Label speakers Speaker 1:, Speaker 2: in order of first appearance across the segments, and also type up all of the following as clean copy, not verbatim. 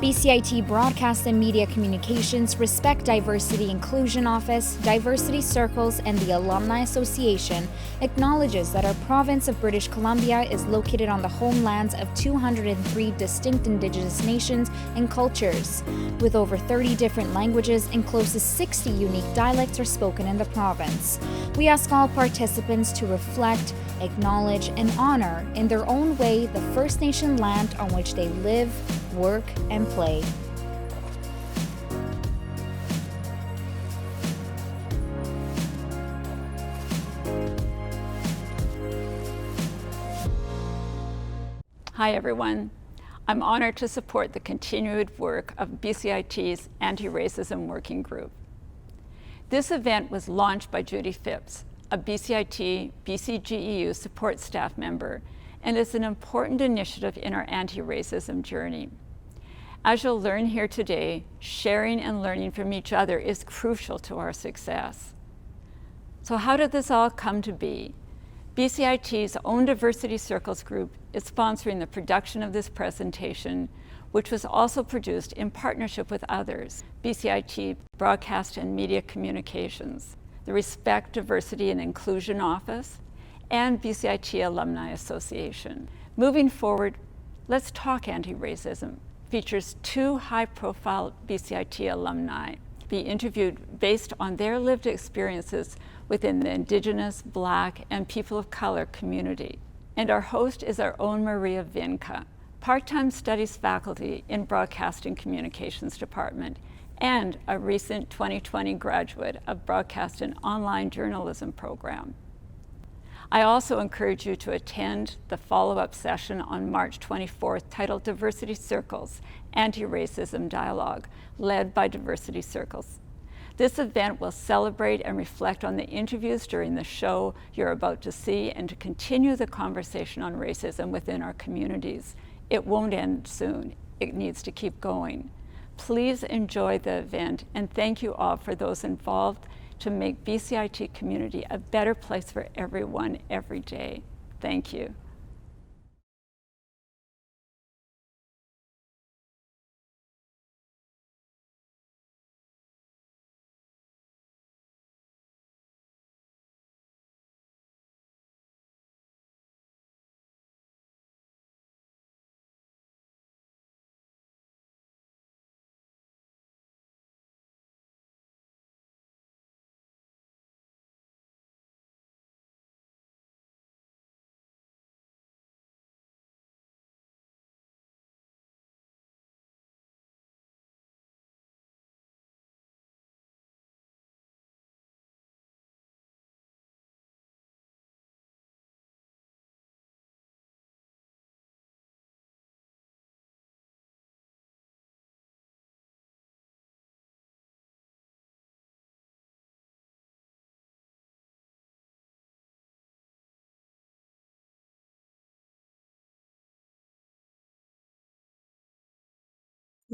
Speaker 1: BCIT Broadcast and Media Communications, Respect Diversity Inclusion Office, Diversity Circles, and the Alumni Association acknowledges that our province of British Columbia is located on the homelands of 203 distinct Indigenous nations and cultures. With over 30 different languages and close to 60 unique dialects are spoken in the province. We ask all participants to reflect, acknowledge, and honor in their own way the First Nation land on which they live, work, and play.
Speaker 2: Hi everyone. I'm honored to support the continued work of BCIT's Anti-Racism Working Group. This event was launched by Judy Phipps, a BCIT BCGEU support staff member, and is an important initiative in our anti-racism journey. As you'll learn here today, sharing and learning from each other is crucial to our success. So how did this all come to be? BCIT's own Diversity Circles group is sponsoring the production of this presentation, which was also produced in partnership with others, BCIT Broadcast and Media Communications, the Respect, Diversity and Inclusion Office, and BCIT Alumni Association. Moving forward, Let's Talk Anti-Racism features two high-profile BCIT alumni be interviewed based on their lived experiences within the Indigenous, Black, and people of color community. And our host is our own Maria Vinca, part-time studies faculty in Broadcasting Communications Department and a recent 2020 graduate of Broadcast and Online Journalism program. I also encourage you to attend the follow-up session on March 24th titled Diversity Circles, Anti-Racism Dialogue, led by Diversity Circles. This event will celebrate and reflect on the interviews during the show you're about to see and to continue the conversation on racism within our communities. It won't end soon. It needs to keep going. Please enjoy the event, and thank you all for those involved to make BCIT community a better place for everyone every day. Thank you.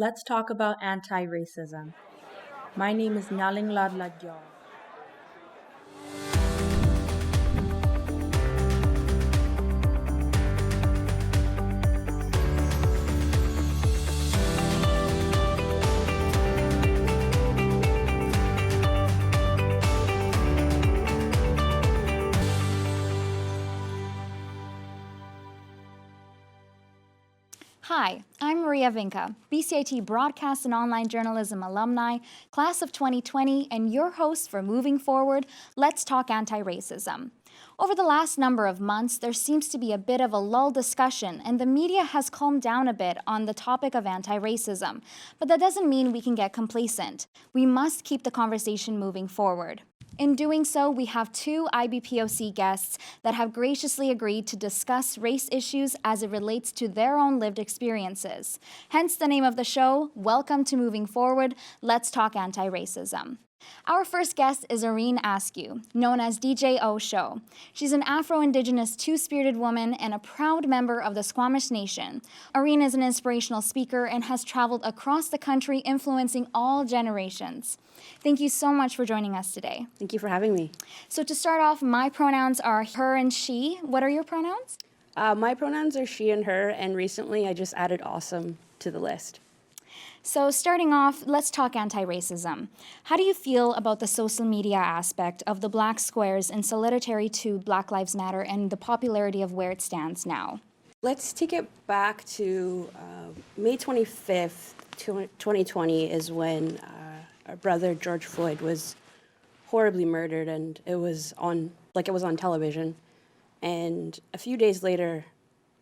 Speaker 3: Let's talk about anti-racism. My name is Nyaling Ladladyo.
Speaker 1: Hi, I'm Maria Vinca, BCIT Broadcast and Online Journalism alumni, class of 2020, and your host for Moving Forward, Let's Talk Anti-Racism. Over the last number of months, there seems to be a bit of a lull discussion, and the media has calmed down a bit on the topic of anti-racism. But that doesn't mean we can get complacent. We must keep the conversation moving forward. In doing so, we have two IBPOC guests that have graciously agreed to discuss race issues as it relates to their own lived experiences. Hence the name of the show, Welcome to Moving Forward, Let's Talk Anti-Racism. Our first guest is Irene Askew, known as DJ O Show. She's an Afro-Indigenous two-spirited woman and a proud member of the Squamish Nation. Irene is an inspirational speaker and has traveled across the country influencing all generations. Thank you so much for joining us today.
Speaker 4: Thank you for having me.
Speaker 1: So to start off, my pronouns are her and she. What are your pronouns?
Speaker 4: My pronouns are she and her, and recently I just added awesome to the list.
Speaker 1: So starting off, let's talk anti-racism. How do you feel about the social media aspect of the black squares in solidarity to Black Lives Matter and the popularity of where it stands now?
Speaker 4: Let's take it back to May 25th, 2020 is when our brother George Floyd was horribly murdered, and it was on television. And a few days later,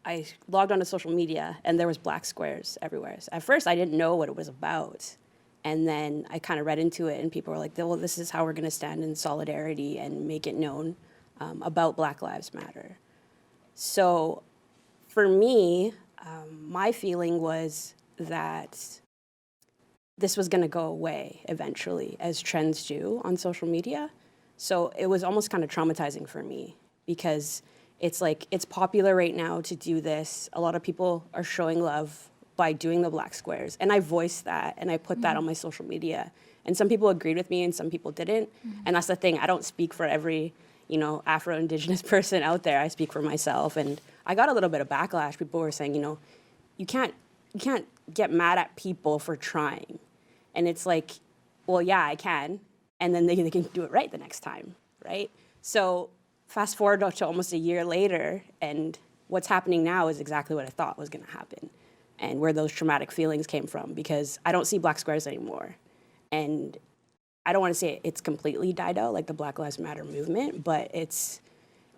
Speaker 4: I logged onto social media, and there was black squares everywhere. So at first, I didn't know what it was about. And then I kind of read into it, and people were like, well, this is how we're going to stand in solidarity and make it known about Black Lives Matter. So for me, my feeling was that this was going to go away eventually, as trends do on social media. So it was almost kind of traumatizing for me, because it's like, it's popular right now to do this. A lot of people are showing love by doing the black squares. And I voiced that, and I put that on my social media. And some people agreed with me and some people didn't. And that's the thing, I don't speak for every, Afro-Indigenous person out there. I speak for myself. And I got a little bit of backlash. People were saying, you can't get mad at people for trying. And it's like, well, yeah, I can. And then they can do it right the next time, right? So fast forward to almost a year later, and what's happening now is exactly what I thought was going to happen, and where those traumatic feelings came from, because I don't see black squares anymore. And I don't want to say it's completely died out, like the Black Lives Matter movement, but it's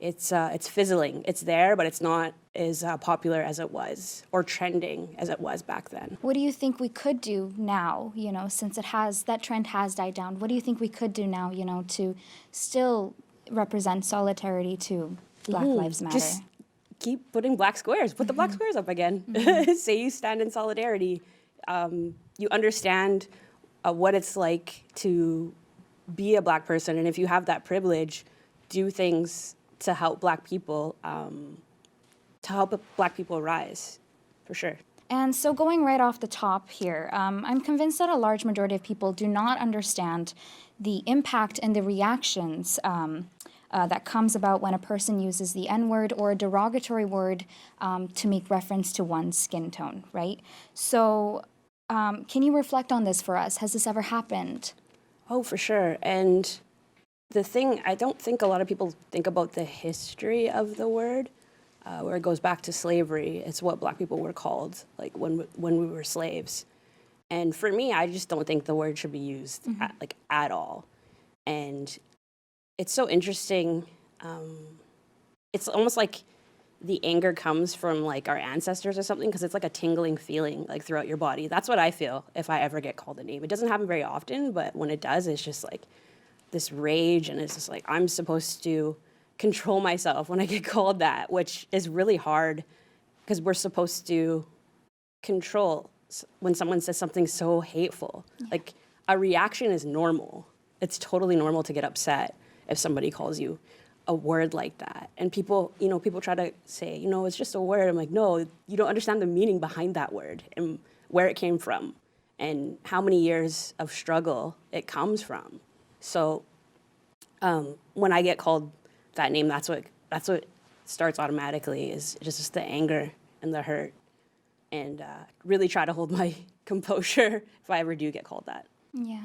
Speaker 4: fizzling. It's there, but it's not as popular as it was, or trending as it was back then.
Speaker 1: What do you think we could do now, since that trend has died down? What do you think we could do now, to still represent solidarity to Black Lives Matter?
Speaker 4: Just keep putting black squares. Put the black squares up again. Say you stand in solidarity. You understand what it's like to be a black person, and if you have that privilege, do things to help black people, rise, for sure.
Speaker 1: And so going right off the top here, I'm convinced that a large majority of people do not understand the impact and the reactions that comes about when a person uses the N-word or a derogatory word to make reference to one's skin tone, right? So can you reflect on this for us? Has this ever happened?
Speaker 4: Oh, for sure. And the thing, I don't think a lot of people think about the history of the word, where it goes back to slavery. It's what black people were called, like when we were slaves. And for me, I just don't think the word should be used at all. And it's so interesting. It's almost like the anger comes from like our ancestors or something, because it's like a tingling feeling like throughout your body. That's what I feel if I ever get called a name. It doesn't happen very often, but when it does, it's just like this rage, and it's just like I'm supposed to control myself when I get called that, which is really hard, because we're supposed to control when someone says something so hateful. Like, a reaction is normal. It's totally normal to get upset if somebody calls you a word like that. And people try to say, it's just a word. I'm like, no, you don't understand the meaning behind that word and where it came from and how many years of struggle it comes from. So when I get called that name, that's what starts automatically, is just the anger and the hurt, and really try to hold my composure if I ever do get called that.
Speaker 1: Yeah.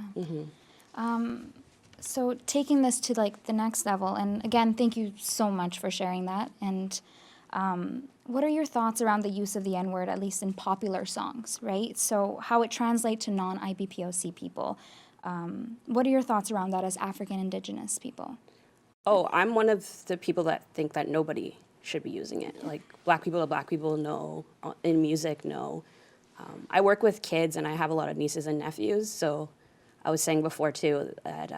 Speaker 1: So taking this to like the next level, and again, thank you so much for sharing that. And what are your thoughts around the use of the N-word, at least in popular songs, right? So how it translates to non-IBPOC people. What are your thoughts around that as African Indigenous people?
Speaker 4: Oh, I'm one of the people that think that nobody should be using it. Like, black people, no. In music, no. I work with kids, and I have a lot of nieces and nephews, so I was saying before, too, that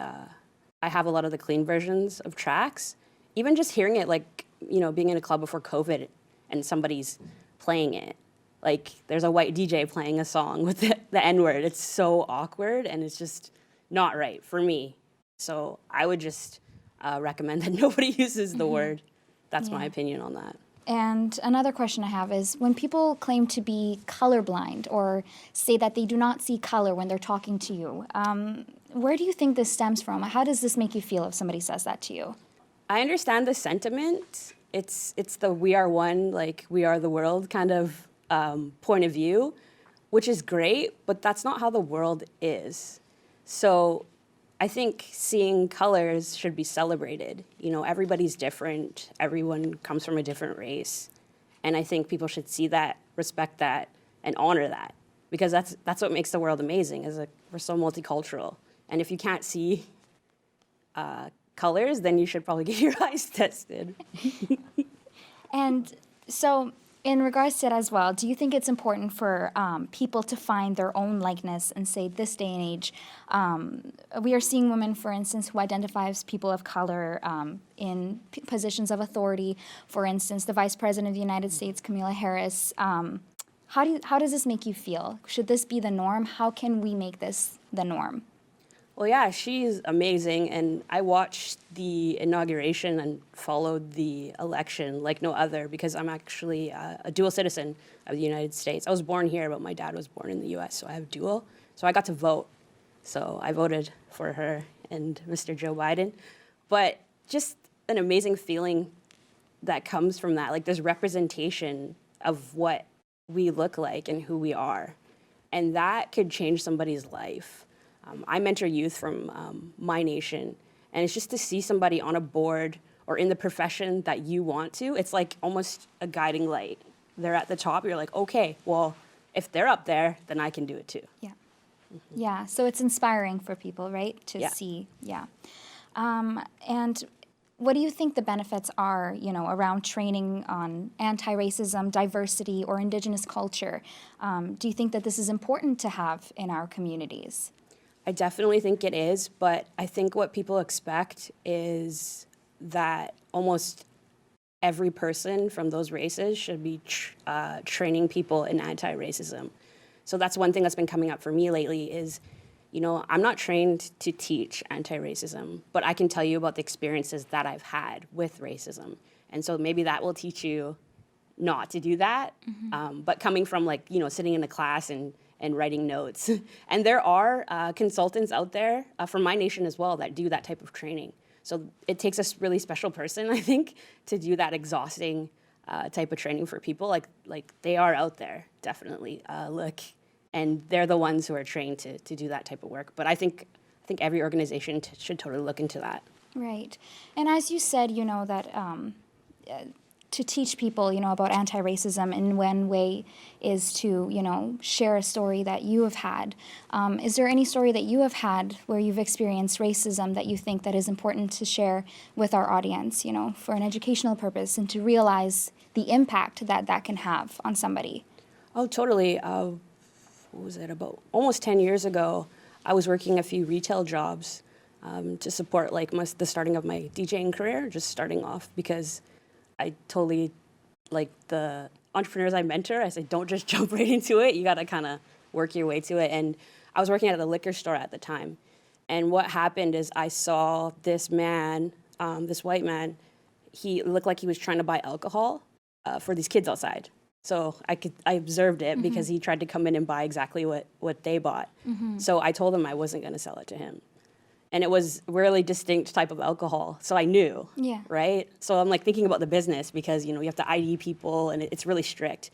Speaker 4: I have a lot of the clean versions of tracks. Even just hearing it, like, being in a club before COVID and somebody's playing it. Like, there's a white DJ playing a song with the N-word. It's so awkward, and it's just not right for me. So I would just recommend that nobody uses the word. That's my opinion on that.
Speaker 1: And another question I have is, when people claim to be colorblind or say that they do not see color when they're talking to you, where do you think this stems from? How does this make you feel if somebody says that to you?
Speaker 4: I understand the sentiment. It's the we are one, like we are the world kind of point of view, which is great, but that's not how the world is. So I think seeing colors should be celebrated. You know, everybody's different. Everyone comes from a different race. And I think people should see that, respect that, and honor that. Because that's what makes the world amazing, is that we're so multicultural. And if you can't see colors, then you should probably get your eyes tested.
Speaker 1: And so in regards to it as well, do you think it's important for people to find their own likeness and say this day and age? We are seeing women, for instance, who identify as people of color in positions of authority. For instance, the Vice President of the United States, Kamala Harris. How does this make you feel? Should this be the norm? How can we make this the norm?
Speaker 4: Well, yeah, she's amazing, and I watched the inauguration and followed the election like no other because I'm actually a dual citizen of the United States. I was born here, but my dad was born in the U.S., so I have dual. So I got to vote. So I voted for her and Mr. Joe Biden. But just an amazing feeling that comes from that. Like, there's representation of what we look like and who we are. And that could change somebody's life. I mentor youth from my nation, and it's just to see somebody on a board or in the profession that you want to, it's like almost a guiding light. They're at the top, you're like, okay, well, if they're up there, then I can do it too.
Speaker 1: Yeah. Yeah, so it's inspiring for people, right, to see, and what do you think the benefits are, you know, around training on anti-racism, diversity, or Indigenous culture? Do you think that this is important to have in our communities?
Speaker 4: I definitely think it is, but I think what people expect is that almost every person from those races should be training people in anti-racism. So that's one thing that's been coming up for me lately is, you know, I'm not trained to teach anti-racism, but I can tell you about the experiences that I've had with racism. And so maybe that will teach you not to do that. But coming from, like, you know, sitting in a class and writing notes. And there are consultants out there from my nation as well that do that type of training. So it takes a really special person, I think, to do that exhausting type of training for people. Like they are out there, definitely. And they're the ones who are trained to do that type of work. But I think every organization should totally look into that.
Speaker 1: Right. And as you said, you know, that to teach people, you know, about anti-racism in one way is to, you know, share a story that you have had. Is there any story that you have had where you've experienced racism that you think that is important to share with our audience, you know, for an educational purpose and to realize the impact that that can have on somebody?
Speaker 4: Oh, totally. What was it, about almost 10 years ago, I was working a few retail jobs to support like the starting of my DJing career, just starting off, because I totally, like the entrepreneurs I mentor, I say, don't just jump right into it. You got to kind of work your way to it. And I was working at the liquor store at the time. And what happened is I saw this man, this white man, he looked like he was trying to buy alcohol for these kids outside. So I observed it because he tried to come in and buy exactly what they bought. So I told him I wasn't going to sell it to him. And it was a really distinct type of alcohol. So I knew, right? So I'm like thinking about the business because, you know, you have to ID people and it's really strict.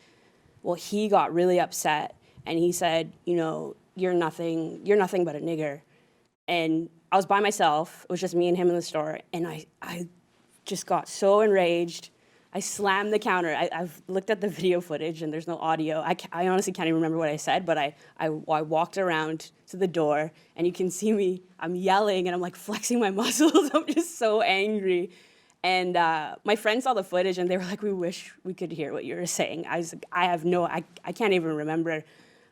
Speaker 4: Well, he got really upset and he said, you know, you're nothing but a nigger. And I was by myself. It was just me and him in the store. And I just got so enraged. I slammed the counter. I've looked at the video footage and there's no audio. I honestly can't even remember what I said, but I walked around to the door and you can see me, I'm yelling and I'm like flexing my muscles. I'm just so angry. And my friends saw the footage and they were like, we wish we could hear what you were saying. I was like, I can't even remember.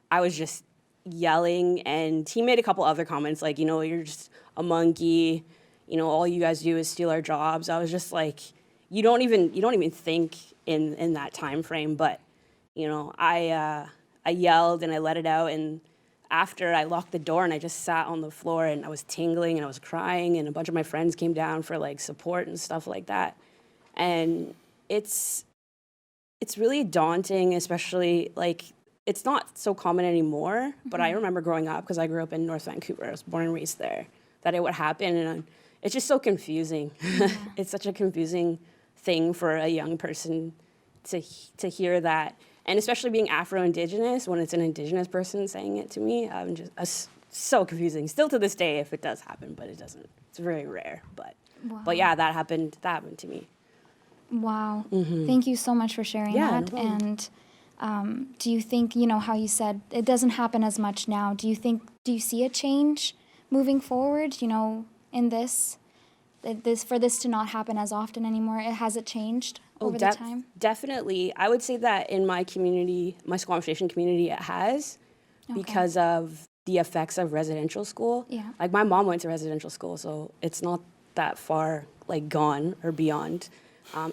Speaker 4: I was just yelling and he made a couple other comments like, you know, you're just a monkey. You know, all you guys do is steal our jobs. I was just like, you don't even think in that time frame, but you know, I yelled and I let it out, and after I locked the door and I just sat on the floor and I was tingling and I was crying, and a bunch of my friends came down for like support and stuff like that. And it's really daunting, especially like it's not so common anymore, but I remember growing up, because I grew up in North Vancouver, I was born and raised there, that it would happen, and it's just so confusing. It's such a confusing thing for a young person to hear that. And especially being Afro-Indigenous, when it's an Indigenous person saying it to me, I'm just so confusing. Still to this day, if it does happen, but it doesn't. It's very rare. But yeah, that happened to me.
Speaker 1: Wow. Thank you so much for sharing
Speaker 4: Yeah,
Speaker 1: that.
Speaker 4: no problem.
Speaker 1: And do you think, how you said it doesn't happen as much now, do you see a change moving forward, in this for this to not happen as often anymore? Has it changed over the time?
Speaker 4: Definitely. I would say that in my community, my Squamish Nation community, it has, because of the effects of residential school.
Speaker 1: Yeah.
Speaker 4: Like my mom went to residential school, so it's not that far like gone or beyond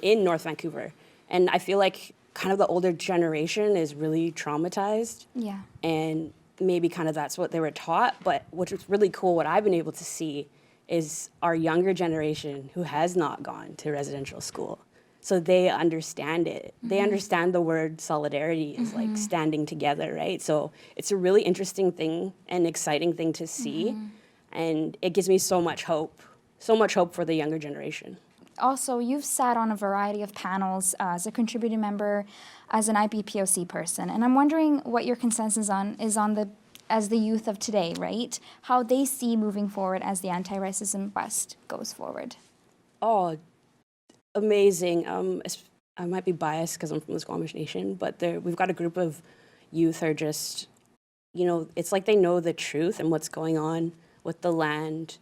Speaker 4: in North Vancouver. And I feel like kind of the older generation is really traumatized.
Speaker 1: Yeah.
Speaker 4: And maybe kind of that's what they were taught. But which is really cool, what I've been able to see is our younger generation who has not gone to residential school. So they understand it. They understand the word solidarity is like standing together, right? So it's a really interesting thing and exciting thing to see. And it gives me so much hope for the younger generation.
Speaker 1: Also, you've sat on a variety of panels as a contributing member, as an IBPOC person, and I'm wondering what your consensus as the youth of today, right? How they see moving forward as the Anti-Racism West goes forward.
Speaker 4: Oh, amazing. I might be biased because I'm from the Squamish Nation, but we've got a group of youth who are just, it's like they know the truth and what's going on with the land.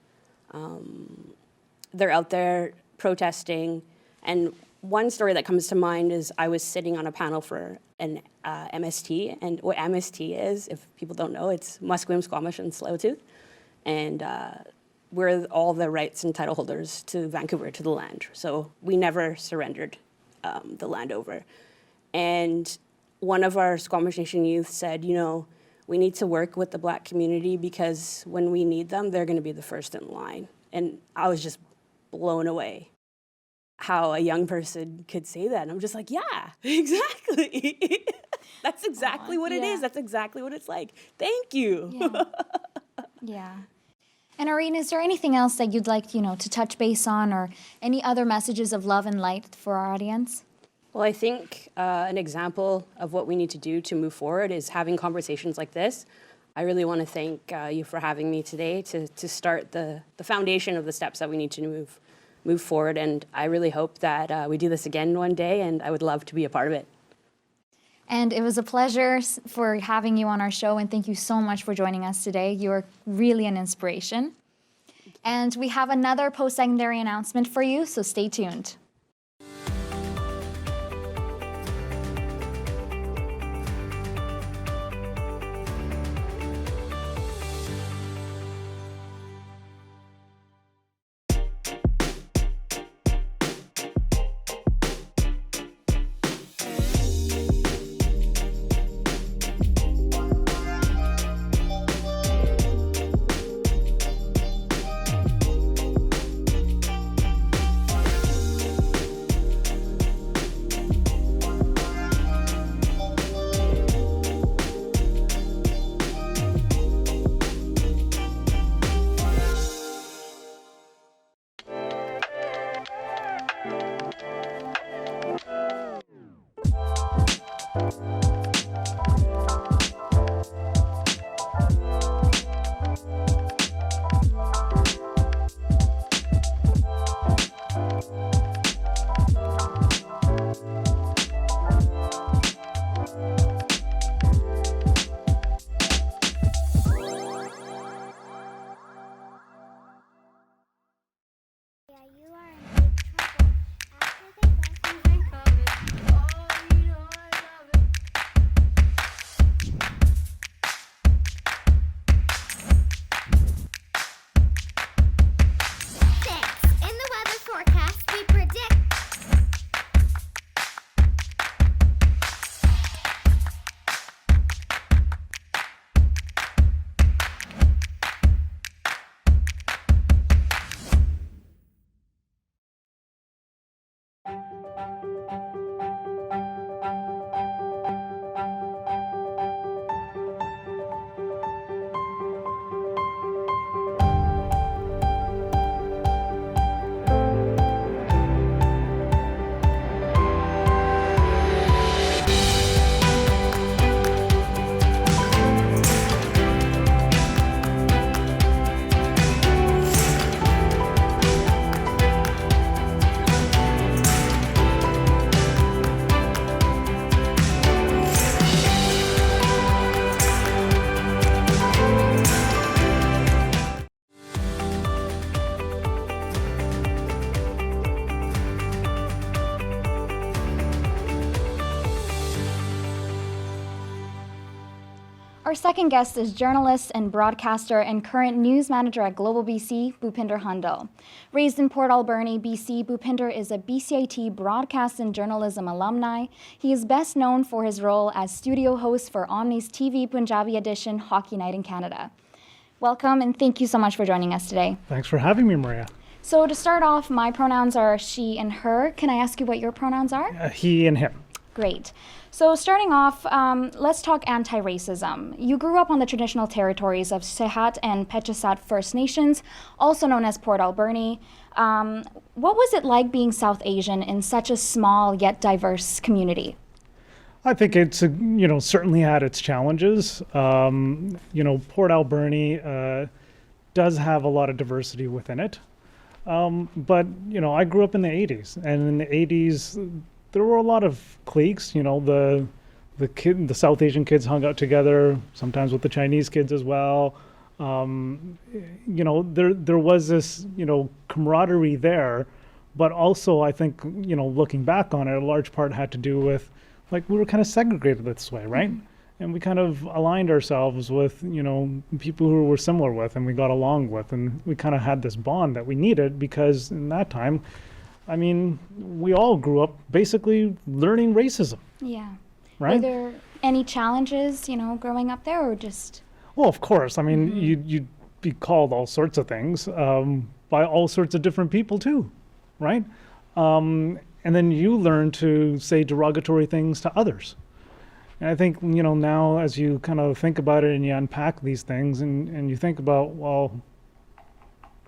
Speaker 4: They're out there protesting. And one story that comes to mind is I was sitting on a panel for an MST, and what MST is, if people don't know, it's Musqueam, Squamish, and Tsleil-Waututh. And we're all the rights and title holders to Vancouver, to the land. So we never surrendered the land over. And one of our Squamish Nation youth said, we need to work with the Black community because when we need them, they're going to be the first in line. And I was just blown away how a young person could say that. And I'm just like, yeah, exactly. That's exactly what it is. That's exactly what it's like. Thank you.
Speaker 1: Yeah. Yeah. And Irene, is there anything else that you'd like, to touch base on, or any other messages of love and light for our audience?
Speaker 4: Well, I think an example of what we need to do to move forward is having conversations like this. I really want to thank you for having me today to start the foundation of the steps that we need to move forward. And I really hope that we do this again one day, and I would love to be a part of it.
Speaker 1: And it was a pleasure for having you on our show, and thank you so much for joining us today. You are really an inspiration. And we have another post-secondary announcement for you, so stay tuned. Our second guest is journalist and broadcaster and current news manager at Global BC, Bhupinder Handal. Raised in Port Alberni, BC, Bhupinder is a BCIT broadcast and journalism alumni. He is best known for his role as studio host for Omni's TV Punjabi edition, Hockey Night in Canada. Welcome, and thank you so much for joining us today.
Speaker 5: Thanks for having me, Maria.
Speaker 1: So to start off, my pronouns are she and her. Can I ask you what your pronouns are?
Speaker 5: He and him.
Speaker 1: Great. So starting off, let's talk anti-racism. You grew up on the traditional territories of Sihat and Petchesat First Nations, also known as Port Alberni. What was it like being South Asian in such a small yet diverse community?
Speaker 5: I think it's certainly had its challenges. Port Alberni does have a lot of diversity within it, but I grew up in the '80s, and in the '80s. There were a lot of cliques, the South Asian kids hung out together, sometimes with the Chinese kids as well. There was this, camaraderie there, but also I think, looking back on it, a large part had to do with, we were kind of segregated this way, right? Mm-hmm. And we kind of aligned ourselves with, people who we're similar with and we got along with, and we kind of had this bond that we needed because in that time, we all grew up basically learning racism.
Speaker 1: Yeah.
Speaker 5: Right?
Speaker 1: Were there any challenges, growing up there or just?
Speaker 5: Well, of course. You'd be called all sorts of things by all sorts of different people too, right? And then you learn to say derogatory things to others. And I think, now as you kind of think about it and you unpack these things and you think about, well,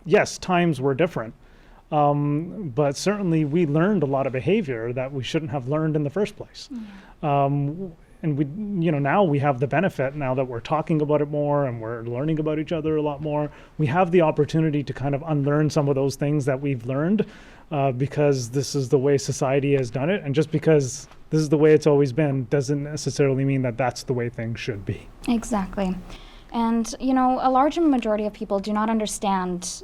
Speaker 5: yes, times were different. But certainly we learned a lot of behavior that we shouldn't have learned in the first place. And we, now we have the benefit now that we're talking about it more and we're learning about each other a lot more. We have the opportunity to kind of unlearn some of those things that we've learned because this is the way society has done it. And just because this is the way it's always been doesn't necessarily mean that that's the way things should be.
Speaker 1: Exactly. And, a large majority of people do not understand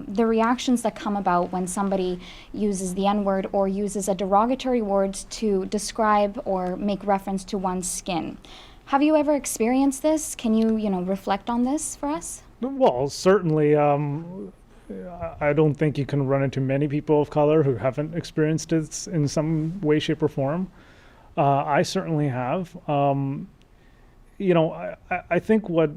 Speaker 1: the reactions that come about when somebody uses the N-word or uses a derogatory word to describe or make reference to one's skin. Have you ever experienced this? Can you, reflect on this for us?
Speaker 5: Well, certainly. I don't think you can run into many people of color who haven't experienced it in some way, shape, or form. I certainly have. I think what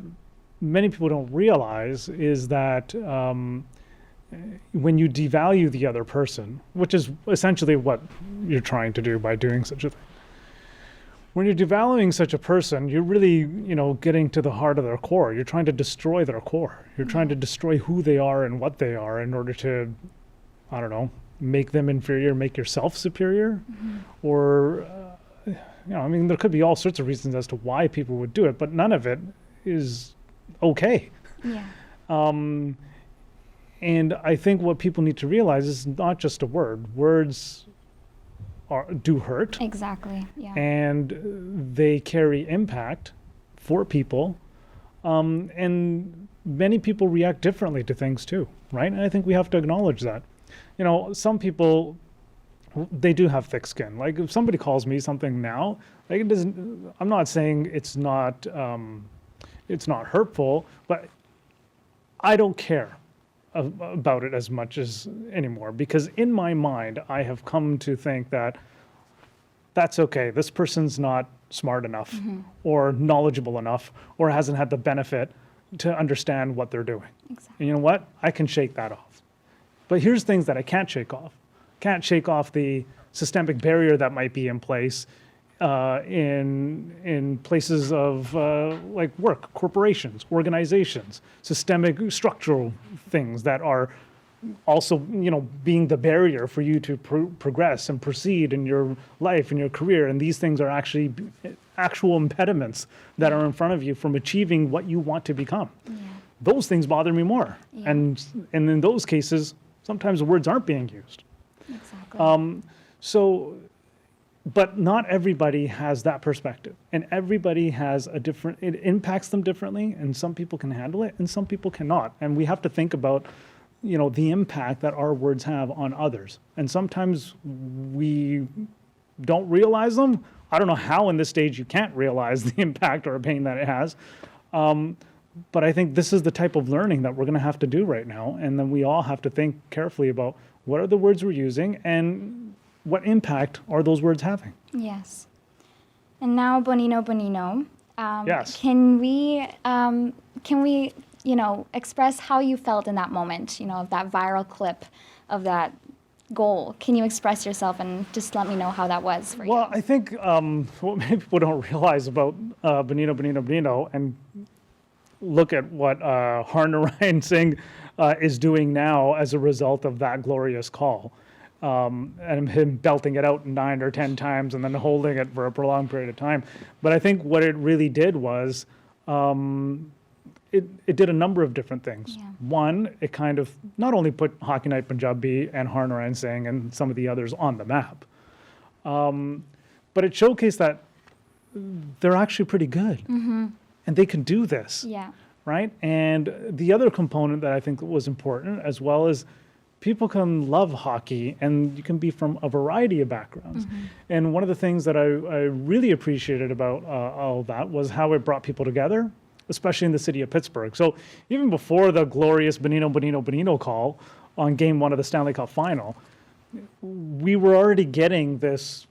Speaker 5: many people don't realize is that when you devalue the other person, which is essentially what you're trying to do by doing such a thing, when you're devaluing such a person, you're really, getting to the heart of their core. You're trying to destroy their core. You're trying to destroy who they are and what they are in order to, make them inferior, make yourself superior, or... there could be all sorts of reasons as to why people would do it, but none of it is okay.
Speaker 1: Yeah.
Speaker 5: And I think what people need to realize is not just a word. Words do hurt.
Speaker 1: Exactly, yeah.
Speaker 5: And they carry impact for people. And many people react differently to things too, right? And I think we have to acknowledge that. Some people... they do have thick skin. Like if somebody calls me something now, it doesn't. I'm not saying it's not hurtful, but I don't care about it as much as anymore because in my mind I have come to think that that's okay. This person's not smart enough or knowledgeable enough or hasn't had the benefit to understand what they're doing.
Speaker 1: Exactly.
Speaker 5: And you know what? I can shake that off. But here's things that I can't shake off. Can't shake off the systemic barrier that might be in place in places of work, corporations, organizations, systemic structural things that are also, being the barrier for you to progress and proceed in your life and your career. And these things are actually actual impediments that are in front of you from achieving what you want to become. Yeah. Those things bother me more. Yeah. And in those cases, sometimes the words aren't being used.
Speaker 1: Exactly.
Speaker 5: But not everybody has that perspective, and everybody has it impacts them differently, and some people can handle it and some people cannot. And we have to think about, the impact that our words have on others. And sometimes we don't realize them. I don't know how in this stage you can't realize the impact or pain that it has. But I think this is the type of learning that we're going to have to do right now. And then we all have to think carefully about what are the words we're using and what impact are those words having.
Speaker 1: Yes. And now, Bonino,
Speaker 5: Yes.
Speaker 1: can we, express how you felt in that moment, of that viral clip of that goal? Can you express yourself and just let me know how that was for you?
Speaker 5: Well, I think what many people don't realize about Bonino, and look at what Harnaran Singh is doing now as a result of that glorious call. And him belting it out 9 or 10 times and then holding it for a prolonged period of time. But I think what it really did was it did a number of different things.
Speaker 1: Yeah.
Speaker 5: One, it kind of not only put Hockey Night Punjabi and Harnaran Singh and some of the others on the map, but it showcased that they're actually pretty good.
Speaker 1: Mm-hmm.
Speaker 5: And they can do this.
Speaker 1: Yeah.
Speaker 5: Right? And the other component that I think was important as well is people can love hockey and you can be from a variety of backgrounds.
Speaker 1: Mm-hmm.
Speaker 5: And one of the things that I really appreciated about all of that was how it brought people together, especially in the city of Pittsburgh. So even before the glorious Bonino call on game 1 of the Stanley Cup final, we were already getting this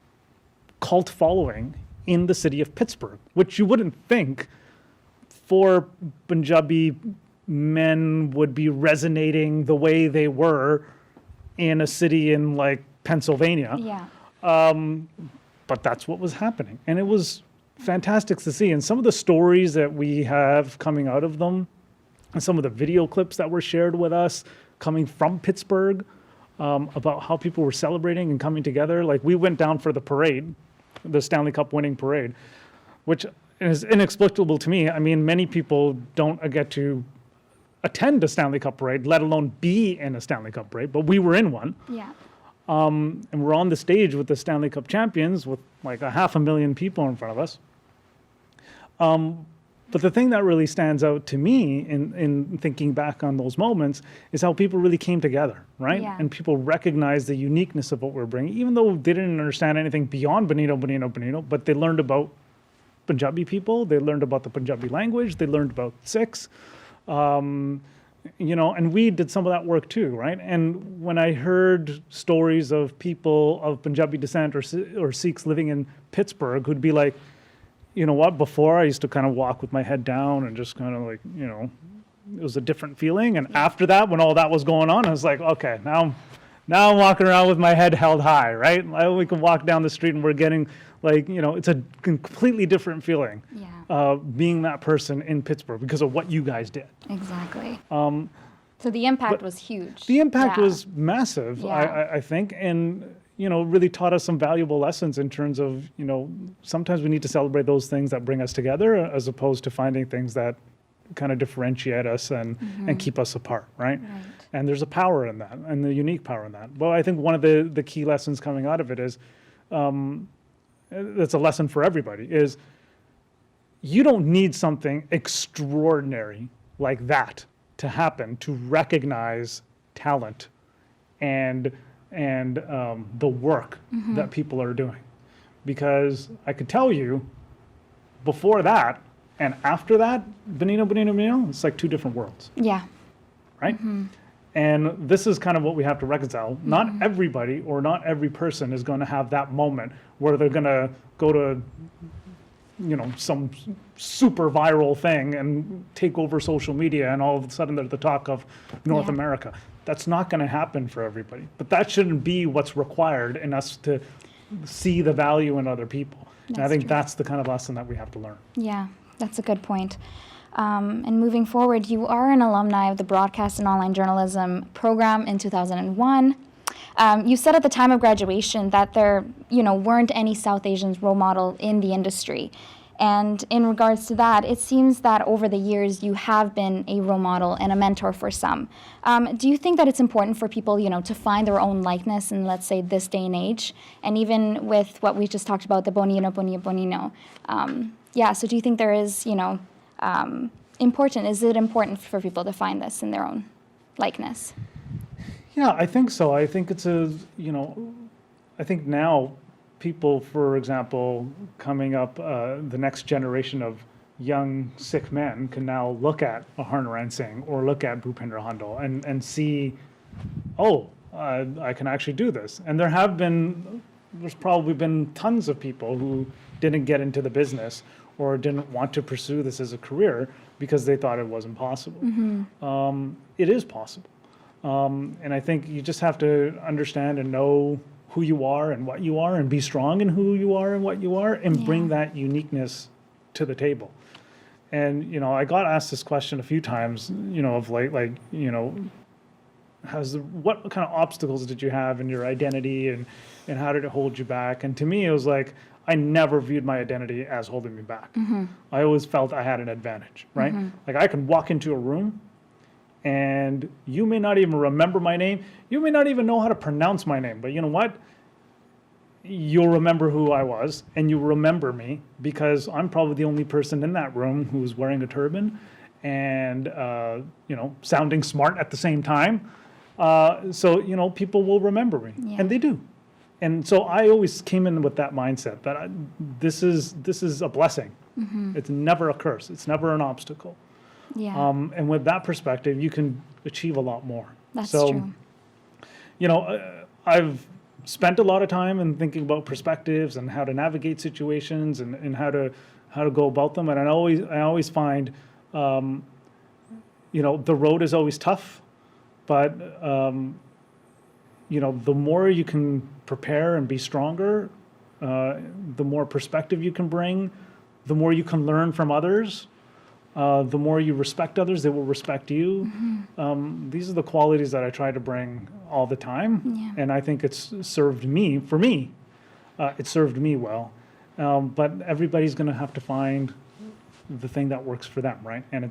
Speaker 5: cult following in the city of Pittsburgh, which you wouldn't think 4 Punjabi men would be resonating the way they were in a city in like Pennsylvania.
Speaker 1: Yeah.
Speaker 5: But that's what was happening. And it was fantastic to see. And some of the stories that we have coming out of them and some of the video clips that were shared with us coming from Pittsburgh about how people were celebrating and coming together. Like we went down for the parade, the Stanley Cup winning parade, which is inexplicable to me. I mean, many people don't get to attend a Stanley Cup parade, let alone be in a Stanley Cup parade, but we were in one.
Speaker 1: Yeah.
Speaker 5: And we're on the stage with the Stanley Cup champions with like 500,000 people in front of us. But the thing that really stands out to me in thinking back on those moments is how people really came together, right?
Speaker 1: Yeah.
Speaker 5: And people recognized the uniqueness of what we're bringing, even though they didn't understand anything beyond Bonino, but they learned about Punjabi people, they learned about the Punjabi language, they learned about Sikhs, and we did some of that work too, right? And when I heard stories of people of Punjabi descent or Sikhs living in Pittsburgh who'd be like, you know what, before I used to kind of walk with my head down and just kind of like, it was a different feeling. And after that, when all that was going on, I was like, okay, now I'm walking around with my head held high, right? We can walk down the street and we're getting like, it's a completely different feeling.
Speaker 1: Yeah.
Speaker 5: Being that person in Pittsburgh because of what you guys did.
Speaker 1: Exactly. So the impact was huge.
Speaker 5: The impact
Speaker 1: Yeah.
Speaker 5: was massive,
Speaker 1: Yeah.
Speaker 5: I think, and really taught us some valuable lessons in terms of, sometimes we need to celebrate those things that bring us together as opposed to finding things that kind of differentiate us and keep us apart, right?
Speaker 1: Right.
Speaker 5: And there's a power in that, and the unique power in that. Well, I think one of the key lessons coming out of it is, that's a lesson for everybody, is you don't need something extraordinary like that to happen to recognize talent and the work that people are doing. Because I could tell you, before that and after that, Bonino, it's like 2 different worlds,
Speaker 1: Yeah.
Speaker 5: right? And this is kind of what we have to reconcile. Not everybody or not every person is going to have that moment where they're going to go to, some super viral thing and take over social media and all of a sudden they're the talk of North
Speaker 1: Yeah.
Speaker 5: America. That's not going to happen for everybody. But that shouldn't be what's required in us to see the value in other people. And I
Speaker 1: That's
Speaker 5: think
Speaker 1: true.
Speaker 5: that's the kind of lesson that we have to learn.
Speaker 1: Yeah, that's a good point. And moving forward, you are an alumni of the Broadcast and Online Journalism program in 2001. You said at the time of graduation that there, weren't any South Asians role model in the industry. And in regards to that, it seems that over the years you have been a role model and a mentor for some. Do you think that it's important for people, to find their own likeness in, let's say, this day and age? And even with what we just talked about, the Bonino. So do you think there is, is it important for people to find this in their own likeness?
Speaker 5: Yeah, I think so. I think it's I think now people, for example, coming up, the next generation of young Sikh men can now look at Harnaran Singh or look at Bhupendra Handal and see, oh, I can actually do this. And there's probably been tons of people who didn't get into the business or didn't want to pursue this as a career because they thought it wasn't possible. It is possible. And I think you just have to understand and know who you are and what you are and be strong in who you are and what you are and bring that uniqueness to the table. And, you know, I got asked this question a few times, you know, of like, you know, what kind of obstacles did you have in your identity and how did it hold you back? And to me, it was like, I never viewed my identity as holding me back. I always felt I had an advantage, right? Like I can walk into a room and you may not even remember my name. You may not even know how to pronounce my name, but you know what? You'll remember who I was and you remember me because I'm probably the only person in that room who's wearing a turban and, you know, sounding smart at the same time. So, you know, people will remember me and they do. And so I always came in with that mindset that this is a blessing. It's never a curse. It's never an obstacle. And with that perspective, you can achieve a lot more.
Speaker 1: That's true.
Speaker 5: You know, I've spent a lot of time in thinking about perspectives and how to navigate situations and how to go about them. And I always find, you know, the road is always tough, but you know, the more you can prepare and be stronger, the more perspective you can bring, the more you can learn from others, the more you respect others, they will respect you. These are the qualities that I try to bring all the time. And I think it's served me, it served me well. But everybody's going to have to find the thing that works for them, right? And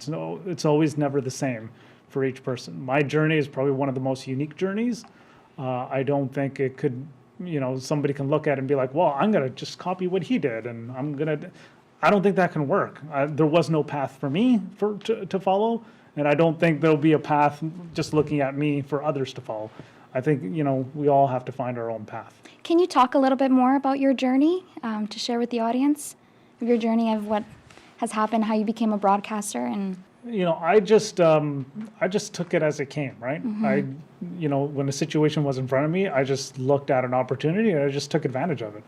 Speaker 5: it's always never the same for each person. My journey is probably one of the most unique journeys. I don't think it could, you know, somebody can look at it and be like, well, I'm going to just copy what he did and I don't think that can work. There was no path for me to follow, and I don't think there'll be a path just looking at me for others to follow. I think, you know, we all have to find our own path.
Speaker 1: Can you talk a little bit more about your journey to share with the audience, your journey of what has happened, how you became a broadcaster? And
Speaker 5: you know, I just took it as it came, right? You know, when a situation was in front of me, I just looked at an opportunity and I just took advantage of it.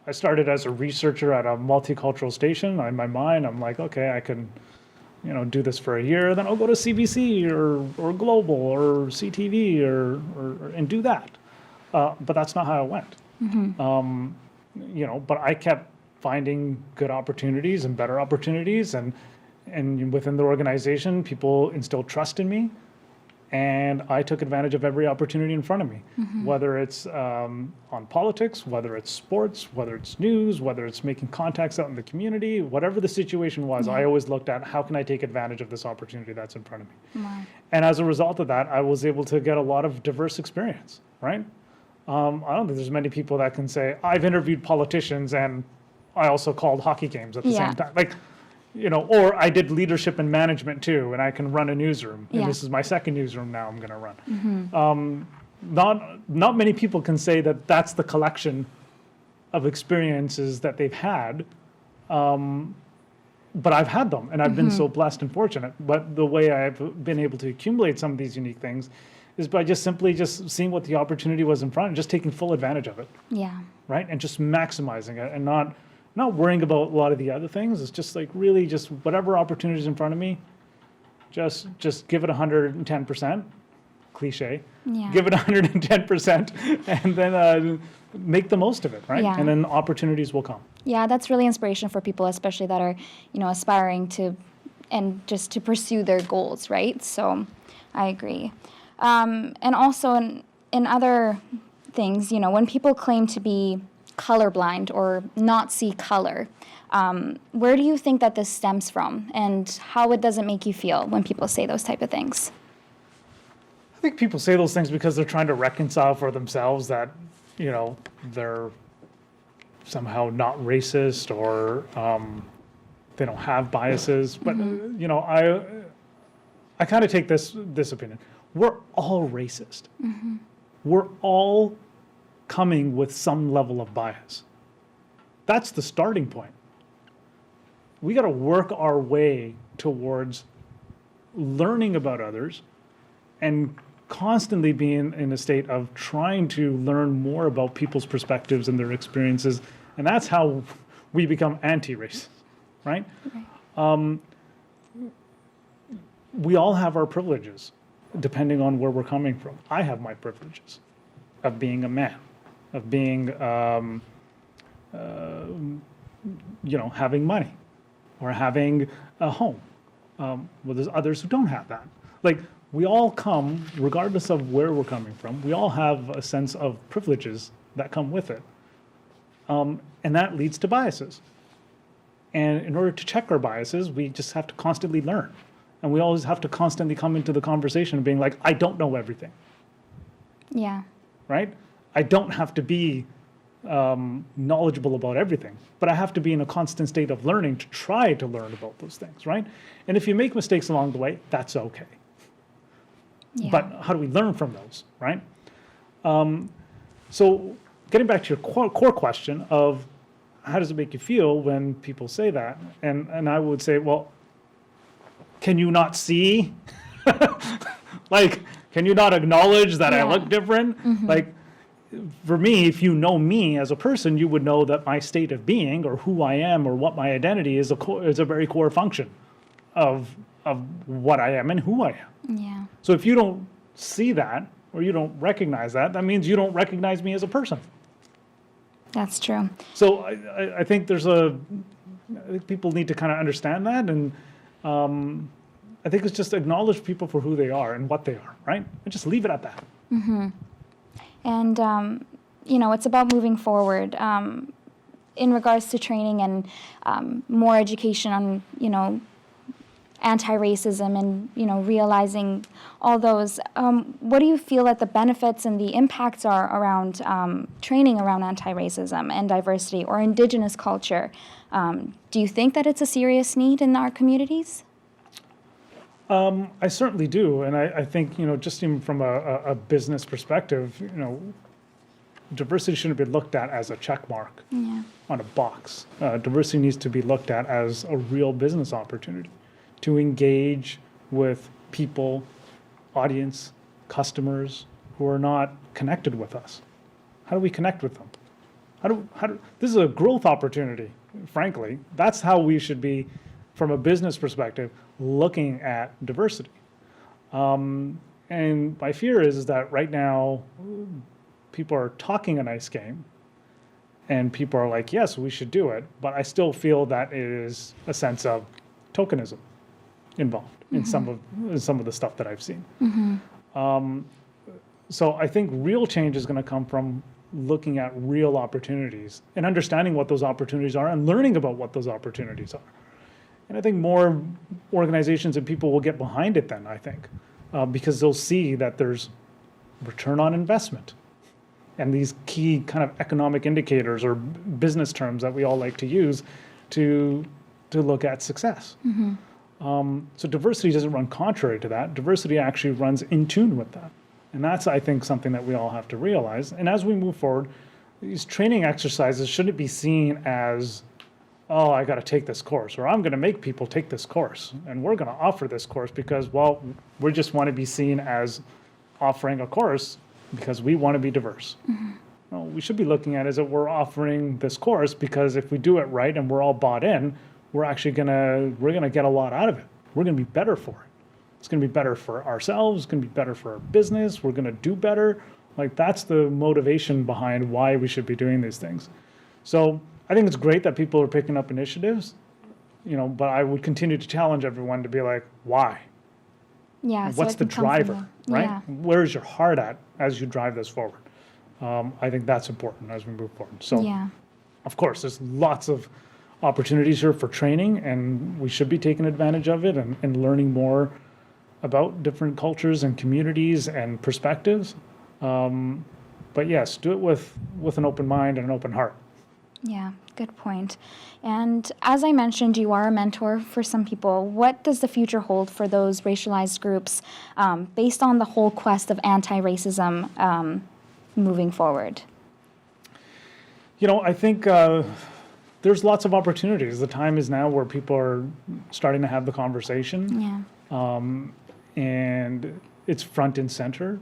Speaker 5: I started as a researcher at a multicultural station. In my mind, I'm like, okay, I can, you know, do this for a year, then I'll go to CBC or Global or CTV and do that. But that's not how it went. You know, but I kept finding good opportunities and better opportunities, and within the organization, people instilled trust in me. And I took advantage of every opportunity in front of me, whether it's on politics, whether it's sports, whether it's news, whether it's making contacts out in the community, whatever the situation was, I always looked at how can I take advantage of this opportunity that's in front of me. And as a result of that, I was able to get a lot of diverse experience, right? I don't think there's many people that can say, I've interviewed politicians and I also called hockey games at the same time. Like, you know, or I did leadership and management too, and I can run a newsroom. And this is my second newsroom now I'm going to run. Not many people can say that that's the collection of experiences that they've had, but I've had them, and I've been so blessed and fortunate. But the way I've been able to accumulate some of these unique things is by just simply seeing what the opportunity was in front and just taking full advantage of it. Right, and just maximizing it and not worrying about a lot of the other things. It's just like really just whatever opportunities in front of me, just give it 110%, cliche. Give it 110% and then make the most of it, right? And then opportunities will come.
Speaker 1: Yeah, that's really inspiration for people, especially that are, you know, aspiring to and just to pursue their goals, right? So I agree. And also in other things, you know, when people claim to be colorblind or not see color, where do you think that this stems from, and how does it make you feel when people say those type of things?
Speaker 5: I think people say those things because they're trying to reconcile for themselves that, you know, they're somehow not racist or they don't have biases. But you know, I kind of take this opinion. We're all racist. We're all coming with some level of bias. That's the starting point. We got to work our way towards learning about others and constantly being in a state of trying to learn more about people's perspectives and their experiences. And that's how we become anti-racist, right? We all have our privileges, depending on where we're coming from. I have my privileges of being a man, of being, having money, or having a home. Well, there's others who don't have that. Like, we all come, regardless of where we're coming from, we all have a sense of privileges that come with it. And that leads to biases. And in order to check our biases, we just have to constantly learn. And we always have to constantly come into the conversation being like, I don't know everything.
Speaker 1: Yeah.
Speaker 5: Right? I don't have to be knowledgeable about everything, but I have to be in a constant state of learning to try to learn about those things, right? And if you make mistakes along the way, that's okay.
Speaker 1: Yeah.
Speaker 5: But how do we learn from those, right? So getting back to your core question of how does it make you feel when people say that? And I would say, well, can you not see? Like, can you not acknowledge that I look different? Mm-hmm. Like, for me, if you know me as a person, you would know that my state of being or who I am or what my identity is a very core function of what I am and who I am.
Speaker 1: Yeah.
Speaker 5: So if you don't see that or you don't recognize that, that means you don't recognize me as a person.
Speaker 1: That's true.
Speaker 5: So I think I think people need to kind of understand that, and I think it's just acknowledge people for who they are and what they are, right? And just leave it at that.
Speaker 1: Mm-hmm. And, it's about moving forward in regards to training and more education on, anti-racism and, realizing all those. What do you feel that the benefits and the impacts are around training around anti-racism and diversity or Indigenous culture? Do you think that it's a serious need in our communities?
Speaker 5: I certainly do, and I think, just even from a business perspective, diversity shouldn't be looked at as a check mark on a box. Diversity needs to be looked at as a real business opportunity to engage with people, audience, customers who are not connected with us. How do we connect with them? This is a growth opportunity, frankly. That's how we should be, from a business perspective, looking at diversity. And my fear is that right now, people are talking a nice game, and people are like, yes, we should do it, but I still feel that it is a sense of tokenism involved in some of the stuff that I've seen. So I think real change is going to come from looking at real opportunities and understanding what those opportunities are and learning about what those opportunities are. And I think more organizations and people will get behind it then, I think, because they'll see that there's return on investment and these key kind of economic indicators or business terms that we all like to use to look at success. So diversity doesn't run contrary to that. Diversity actually runs in tune with that. And that's, I think, something that we all have to realize. And as we move forward, these training exercises shouldn't be seen as, oh, I got to take this course, or I'm going to make people take this course, and we're going to offer this course because, well, we just want to be seen as offering a course because we want to be diverse. No, we should be looking at is that we're offering this course because if we do it right and we're all bought in, we're actually we're gonna get a lot out of it. We're gonna be better for it. It's gonna be better for ourselves. It's gonna be better for our business. We're gonna do better. Like, that's the motivation behind why we should be doing these things. So I think it's great that people are picking up initiatives, but I would continue to challenge everyone to be like, why?
Speaker 1: Yeah.
Speaker 5: And what's the driver, right? Yeah. Where's your heart at as you drive this forward? I think that's important as we move forward. So, of course, there's lots of opportunities here for training, and we should be taking advantage of it and learning more about different cultures and communities and perspectives. But yes, do it with an open mind and an open heart.
Speaker 1: Yeah, good point. And as I mentioned, you are a mentor for some people. What does the future hold for those racialized groups based on the whole quest of anti-racism moving forward?
Speaker 5: I think there's lots of opportunities. The time is now where people are starting to have the conversation.
Speaker 1: Yeah.
Speaker 5: And it's front and center.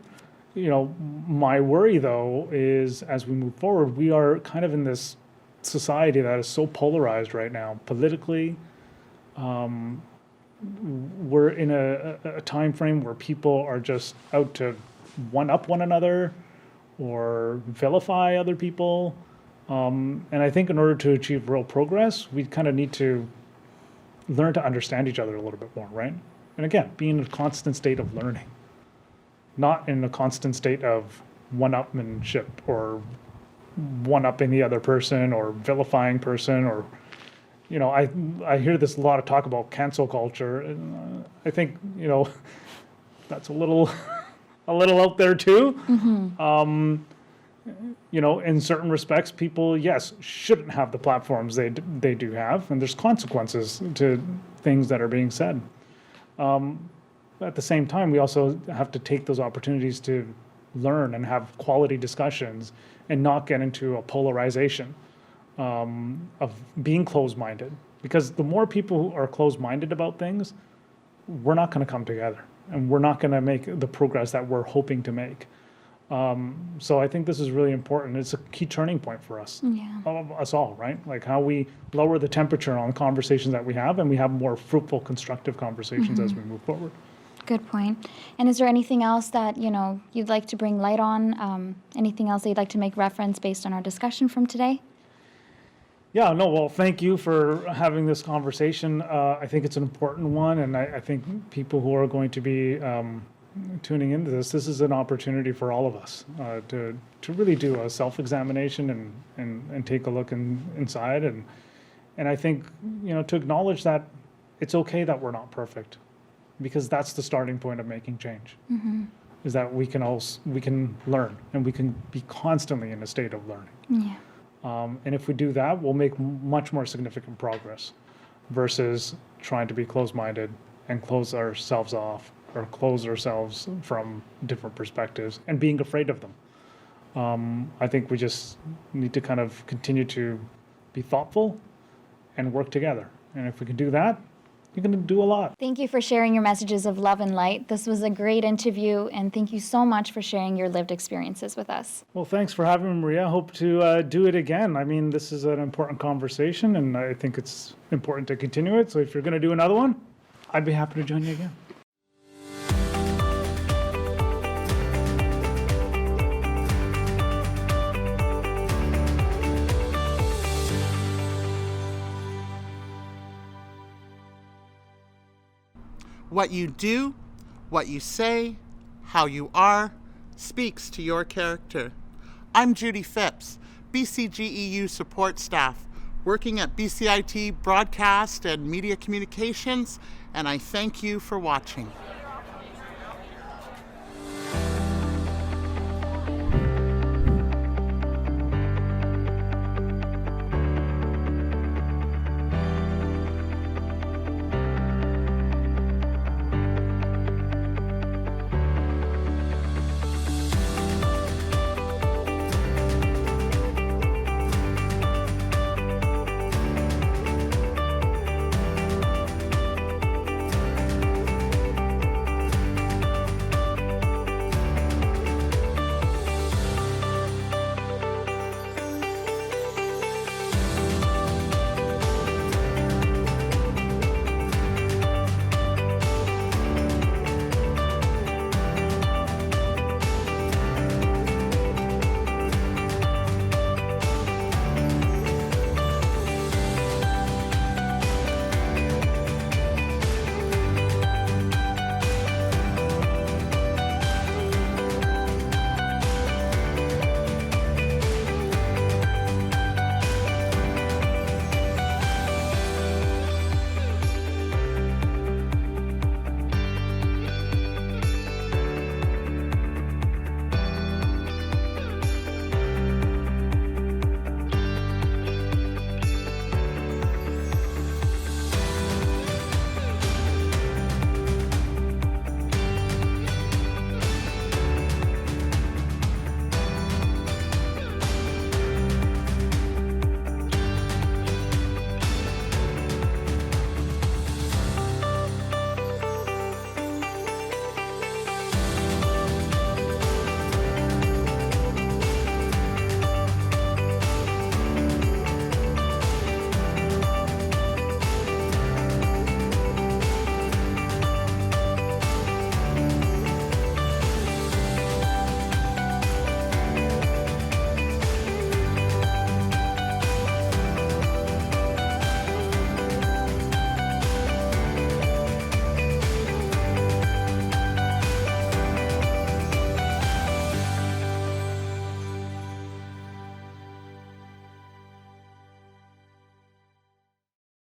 Speaker 5: My worry though is as we move forward, we are kind of in this society that is so polarized right now politically. We're in a time frame where people are just out to one up one another or vilify other people. And I think in order to achieve real progress, we kind of need to learn to understand each other a little bit more, right? And again, be in a constant state of learning, not in a constant state of one-upmanship or one-upping the other person or vilifying person or, I hear this a lot of talk about cancel culture. And I think, that's a little out there too. In certain respects, people, yes, shouldn't have the platforms they do have, and there's consequences to things that are being said. At the same time, we also have to take those opportunities to learn and have quality discussions and not get into a polarization of being closed-minded. Because the more people who are closed-minded about things, we're not going to come together, and we're not going to make the progress that we're hoping to make. So I think this is really important. It's a key turning point for us, us all, right? Like how we lower the temperature on conversations that we have, and we have more fruitful, constructive conversations as we move forward.
Speaker 1: Good point. And is there anything else that, you'd like to bring light on? Anything else that you'd like to make reference based on our discussion from today?
Speaker 5: Yeah, no, well, thank you for having this conversation. I think it's an important one, and I think people who are going to be tuning into this is an opportunity for all of us to really do a self-examination and take a look inside. And I think, to acknowledge that it's okay that we're not perfect, because that's the starting point of making change, is that we can learn, and we can be constantly in a state of learning.
Speaker 1: Yeah.
Speaker 5: And if we do that, we'll make much more significant progress versus trying to be closed-minded and close ourselves off or close ourselves from different perspectives and being afraid of them. I think we just need to kind of continue to be thoughtful and work together. And if we can do that, you can do a lot.
Speaker 1: Thank you for sharing your messages of love and light. This was a great interview, and thank you so much for sharing your lived experiences with us.
Speaker 5: Well, thanks for having me, Maria. I hope to do it again. I mean, this is an important conversation, and I think it's important to continue it. So if you're going to do another one, I'd be happy to join you again.
Speaker 6: What you do, what you say, how you are, speaks to your character. I'm Judy Phipps, BCGEU support staff, working at BCIT Broadcast and Media Communications, and I thank you for watching.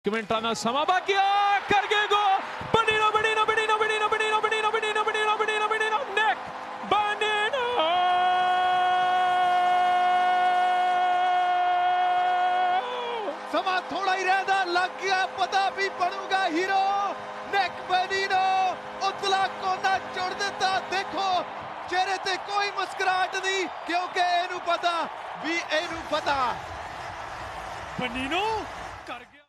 Speaker 7: ਮਿੰਟਾਂ ਦਾ ਸਮਾਂ ਬਾਕੀ ਆ ਕਰ ਗਏ ਗੋ ਬਣੀ ਨੋ neck ਬਣੀ ਨੋ
Speaker 8: ਸਮਾਂ ਥੋੜਾ ਹੀ ਰਹਿੰਦਾ ਲੱਗ ਗਿਆ ਪਤਾ ਵੀ ਬਣੂਗਾ ਹੀਰੋ ਨੈਕ ਬਣੀ ਨੋ ਉਤਲਾ ਕੋਨਾ ਜੋੜ ਦਿੱਤਾ ਦੇਖੋ ਚਿਹਰੇ ਤੇ ਕੋਈ ਮੁਸਕਰਾਹਟ ਨਹੀਂ ਕਿਉਂਕਿ ਇਹਨੂੰ ਪਤਾ ਵੀ ਇਹਨੂੰ ਪਤਾ
Speaker 7: ਬਣੀ ਨੋ ਕਰ ਗਿਆ